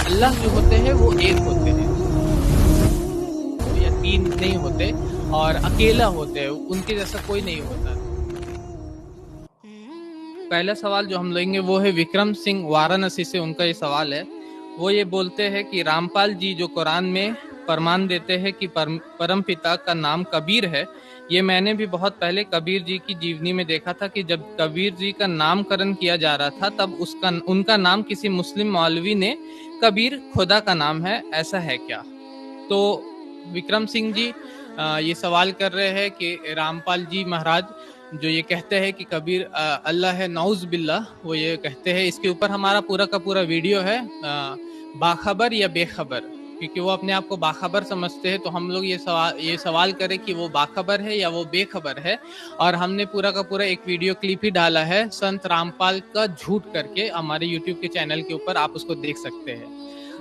अल्लाह जो होते हैं वो एक होते हैं, या तीन नहीं होते, और अकेला होते हैं, उनके जैसा कोई नहीं होता। पहला सवाल जो हम लेंगे वो है विक्रम सिंह वाराणसी से। उनका ये सवाल है, वो ये बोलते हैं कि रामपाल जी जो कुरान में फरमान देते हैं कि परम पिता का नाम कबीर है, ये मैंने भी बहुत पहले कबीर जी की जीवनी में देखा था कि जब कबीर जी का नामकरण किया जा रहा था तब उनका नाम किसी मुस्लिम मौलवी ने कबीर खुदा का नाम है, ऐसा है क्या? तो विक्रम सिंह जी ये सवाल कर रहे हैं कि रामपाल जी महाराज जो ये कहते हैं कि कबीर अल्लाह है, नौज बिल्लाह, वो ये कहते हैं। इसके ऊपर हमारा पूरा का पूरा वीडियो है, बाखबर या बेखबर, क्योंकि वो अपने आप को बाखबर समझते हैं, तो हम लोग ये सवाल करें कि वो बाखबर है या वो बेखबर है। और हमने पूरा का पूरा एक वीडियो क्लिप ही डाला है संत रामपाल का झूठ करके हमारे यूट्यूब के चैनल के ऊपर, आप उसको देख सकते हैं।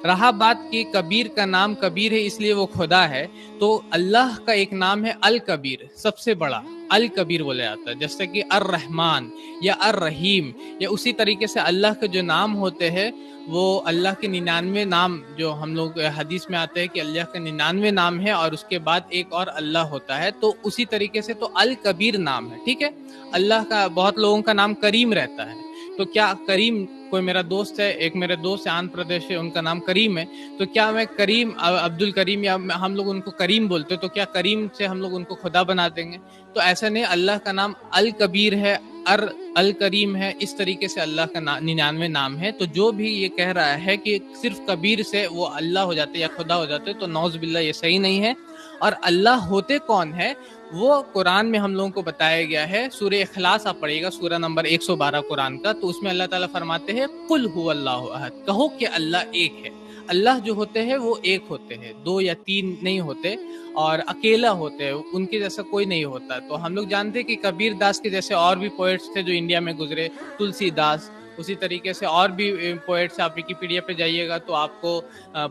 रहा बात कि कबीर का नाम कबीर है इसलिए वो खुदा है, तो अल्लाह का एक नाम है अल कबीर, सबसे बड़ा अल कबीर बोला जाता है, जैसे कि अर रहमान या अर रहीम, या उसी तरीके से अल्लाह के जो नाम होते हैं वो अल्लाह के 99 नाम, जो हम लोग हदीस में आते हैं कि अल्लाह के 99 नाम है और उसके बाद एक और अल्लाह होता है, तो उसी तरीके से तो अल कबीर नाम है। ठीक है, अल्लाह का बहुत लोगों का नाम करीम रहता है, तो क्या करीम, कोई मेरा दोस्त है, एक मेरे दोस्त है आंध्र प्रदेश से, उनका नाम करीम है, तो क्या मैं करीम अब्दुल करीम, या हम लोग उनको करीम बोलते, तो क्या करीम से हम लोग उनको खुदा बना देंगे? तो ऐसा नहीं, अल्लाह का नाम अल कबीर है, अल करीम है, इस तरीके से अल्लाह का 99 नाम है। तो जो भी ये कह रहा है कि सिर्फ कबीर से वो अल्लाह हो जाते या खुदा हो जाते, तो नौज बिल्ला ये सही नहीं है। और अल्लाह होते कौन है वो कुरान में हम लोगों को बताया गया है। सूरह इखलास आप पढ़िएगा, सूरह नंबर 112 कुरान का, तो उसमें अल्लाह ताला फरमाते हैं कुल हुवल्लाहु अहद, कहो कि अल्लाह एक है। अल्लाह जो होते हैं वो एक होते हैं, दो या तीन नहीं होते, और अकेला होते हैं, उनके जैसा कोई नहीं होता। तो हम लोग जानते हैं कि कबीर दास के जैसे और भी पोएट्स थे जो इंडिया में गुजरे, तुलसीदास, उसी तरीके से और भी पोएट्स, आप विकिपीडिया पे जाइएगा तो आपको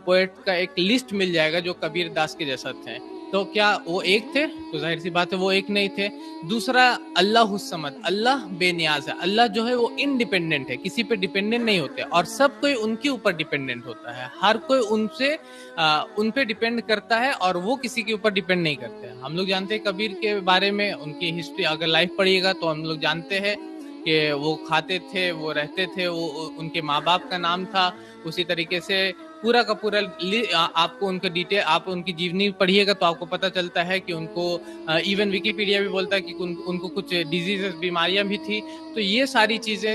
पोएट का एक लिस्ट मिल जाएगा जो कबीर दास के जैसा थे। तो क्या वो एक थे? तो जाहिर सी बात है वो एक नहीं थे। दूसरा, अल्लाह समद, अल्लाह बेनियाज है। अल्लाह जो है वो इंडिपेंडेंट है, किसी पे डिपेंडेंट नहीं होते, और सब कोई उनके ऊपर डिपेंडेंट होता है, हर कोई उन पे डिपेंड करता है, और वो किसी के ऊपर डिपेंड नहीं करते हैं। हम लोग जानते हैं कबीर के बारे में, उनकी हिस्ट्री अगर लाइफ पढ़िएगा तो हम लोग जानते हैं कि वो खाते थे, वो रहते थे, वो उनके माँ बाप का नाम था। उसी तरीके से पूरा का पूरा आपको उनका डिटेल, आप उनकी जीवनी पढ़िएगा तो आपको पता चलता है कि उनको इवन विकिपीडिया भी बोलता है कि उनको कुछ डिजीजेस, बीमारियां भी थी। तो ये सारी चीजें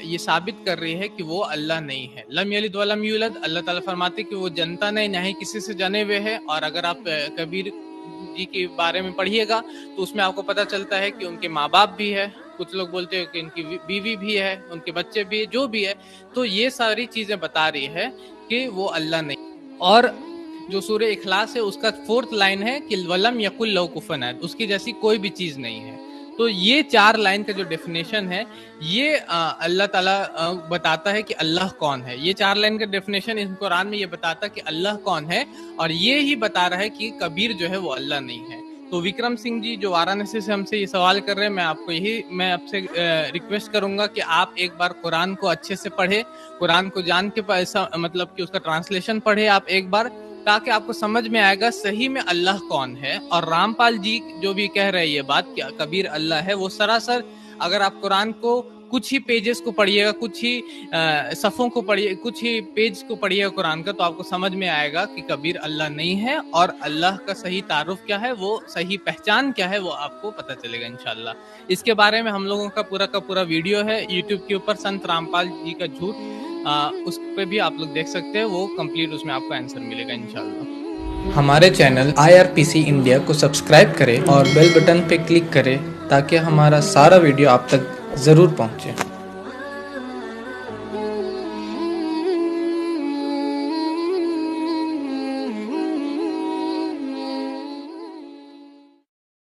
ये साबित कर रही है कि वो अल्लाह नहीं है। लम यलिद वलम यूलद, अल्लाह ताला फरमाते कि वो जनता नहीं, ना ही किसी से जने हुए है। और अगर आप कबीर जी के बारे में पढ़िएगा तो उसमें आपको पता चलता है कि उनके माँ बाप भी है, कुछ लोग बोलते हैं कि उनकी बीवी भी है, उनके बच्चे भी, जो भी है। तो ये सारी चीजें बता रही है कि वो अल्लाह नहीं। और जो सूरह इखलास है उसका 4th लाइन है कि वलम यकुल लहू कुफुवन अहद, उसकी जैसी कोई भी चीज नहीं है। तो ये 4 लाइन का जो डेफिनेशन है, ये अल्लाह ताला बताता है कि अल्लाह कौन है। ये 4 लाइन का डेफिनेशन इस कुरान में ये बताता है कि अल्लाह कौन है, और ये ही बता रहा है कि कबीर जो है वो अल्लाह नहीं है। तो विक्रम सिंह जी जो वाराणसी से हमसे ये सवाल कर रहे हैं, मैं आपसे रिक्वेस्ट करूंगा कि आप एक बार कुरान को अच्छे से पढ़े, कुरान को जान के ऐसा मतलब कि उसका ट्रांसलेशन पढ़े आप एक बार, ताकि आपको समझ में आएगा सही में अल्लाह कौन है। और रामपाल जी जो भी कह रहे हैं ये बात कि कबीर अल्लाह है, वो सरासर, अगर आप कुरान को कुछ ही पेजेस को पढ़िएगा, कुछ ही सफ़ों को पढ़िए, कुछ ही पेज को पढ़िएगा कुरान का, तो आपको समझ में आएगा कि कबीर अल्लाह नहीं है। और अल्लाह का सही तारुफ क्या है, वो सही पहचान क्या है, वो आपको पता चलेगा इंशाल्लाह। इसके बारे में हम लोगों का पूरा वीडियो है यूट्यूब के ऊपर, संत रामपाल जी का झूठ, उस पर भी आप लोग देख सकते हैं, वो कंप्लीट उसमें आपको आंसर मिलेगा इंशाल्लाह। हमारे चैनल IRPC इंडिया को सब्सक्राइब करें और बेल बटन पे क्लिक करें ताकि हमारा सारा वीडियो आप तक ज़रूर पहुंचे।